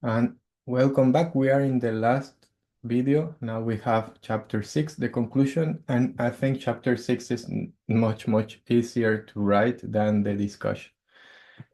And welcome back. We are in the last video. Now we have chapter 6, the conclusion, and I think chapter 6 is much easier to write than the discussion.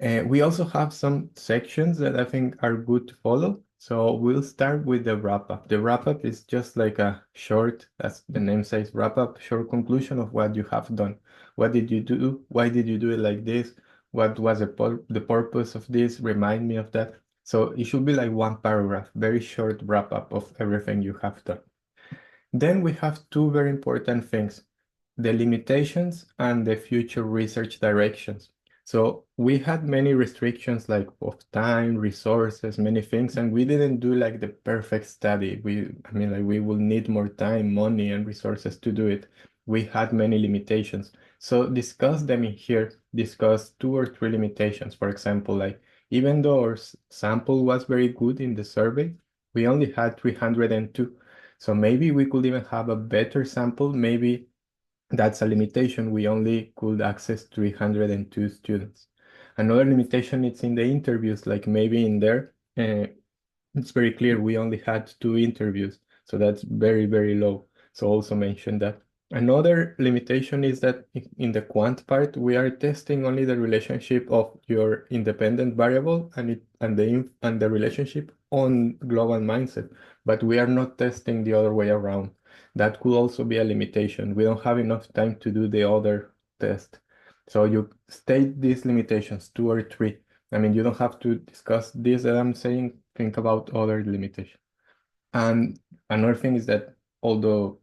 We also have some sections that I think are good to follow. So we'll start with the wrap-up. The wrap-up is just like a short, as the name says, wrap-up, short conclusion of what you have done. What did you do? Why did you do it like this? What was the purpose of this? Remind me of that. So it should be like one paragraph, very short wrap-up of everything you have done. Then we have two very important things, the limitations and the future research directions. So we had many restrictions like of time, resources, many things, and we didn't do like the perfect study. We will need more time, money, and resources to do it. We had many limitations. So discuss them in here, discuss two or three limitations. For example, like even though our sample was very good in the survey, we only had 302. So maybe we could even have a better sample. Maybe that's a limitation. We only could access 302 students. Another limitation is in the interviews, like maybe in there, it's very clear we only had 2 interviews. So that's very low. So also mention that. Another limitation is that in the quant part, we are testing only the relationship of your independent variable and the relationship on global mindset, but we are not testing the other way around. That could also be a limitation. We don't have enough time to do the other test. So you state these limitations, 2 or 3. I mean, you don't have to discuss this that I'm saying, think about other limitations. And another thing is that although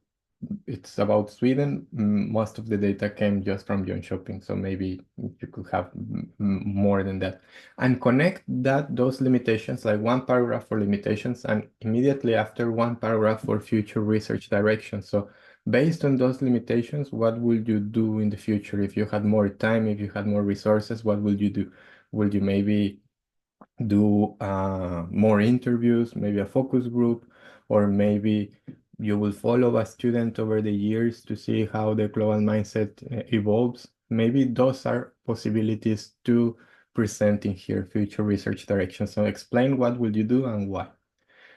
it's about Sweden, most of the data came just from Jönköping, so maybe you could have more than that. And connect those limitations, like one paragraph for limitations, and immediately after one paragraph for future research direction. So based on those limitations, what will you do in the future? If you had more time, if you had more resources, what will you do? Will you maybe do more interviews, maybe a focus group, or maybe you will follow a student over the years to see how the global mindset evolves. Maybe those are possibilities to present in here, future research directions. So explain what will you do and why.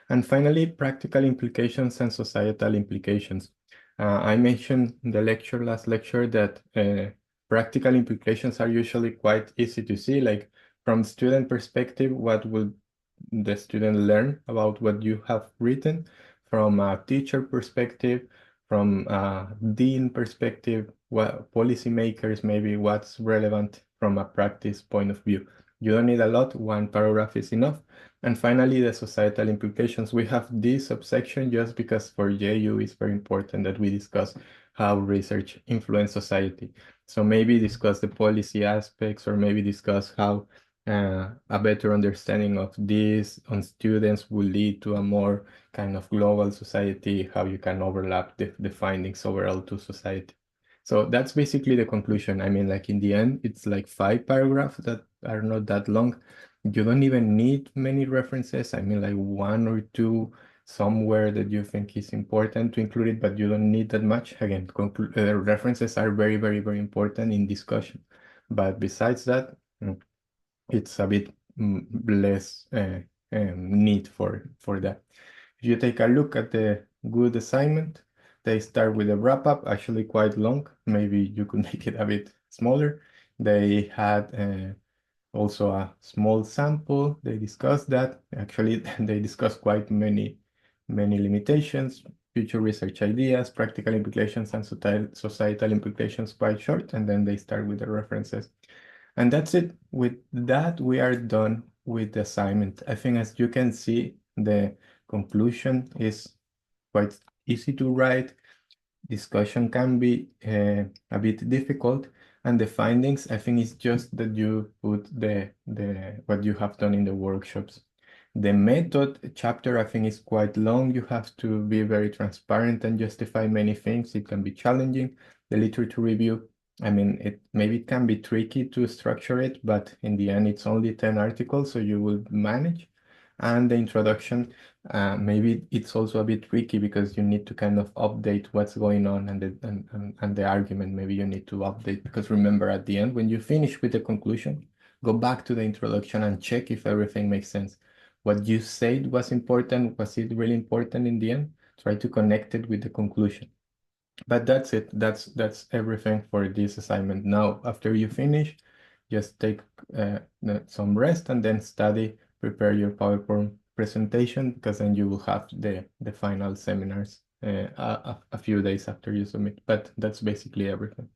And finally, practical implications and societal implications. I mentioned in the last lecture that practical implications are usually quite easy to see, like from student perspective, what will the student learn about what you have written? From a teacher perspective, from a dean perspective, what policymakers, maybe what's relevant from a practice point of view. You don't need a lot, one paragraph is enough. And finally, the societal implications. We have this subsection just because for JU it's very important that we discuss how research influences society. So maybe discuss the policy aspects, or maybe discuss how a better understanding of this on students will lead to a more kind of global society, how you can overlap the findings overall to society. So that's basically the conclusion. I mean, like in the end, it's like 5 paragraphs that are not that long. You don't even need many references. I mean, like 1 or 2 somewhere that you think is important to include it, but you don't need that much. Again, references are very important in discussion. But besides that, it's a bit less need for that. If you take a look at the good assignment, they start with a wrap up, actually quite long. Maybe you could make it a bit smaller. They had also a small sample. They discussed that. Actually, they discussed quite many limitations, future research ideas, practical implications, and societal implications quite short. And then they start with the references. And that's it. With that, we are done with the assignment. I think as you can see, the conclusion is quite easy to write. Discussion can be a bit difficult, and the findings, I think, is just that you put the what you have done in the workshops. The method chapter, I think, is quite long. You have to be very transparent and justify many things. It can be challenging. The literature review, I mean, it can be tricky to structure it, but in the end, it's only 10 articles, so you will manage. And the introduction, maybe it's also a bit tricky because you need to kind of update what's going on and the argument. Maybe you need to update because remember at the end, when you finish with the conclusion, go back to the introduction and check if everything makes sense. what you said was important. Was it really important in the end? Try to connect it with the conclusion. But that's it. That's everything for this assignment. Now, after you finish, just take some rest and then study, prepare your PowerPoint presentation, because then you will have the final seminars a few days after you submit. But that's basically everything.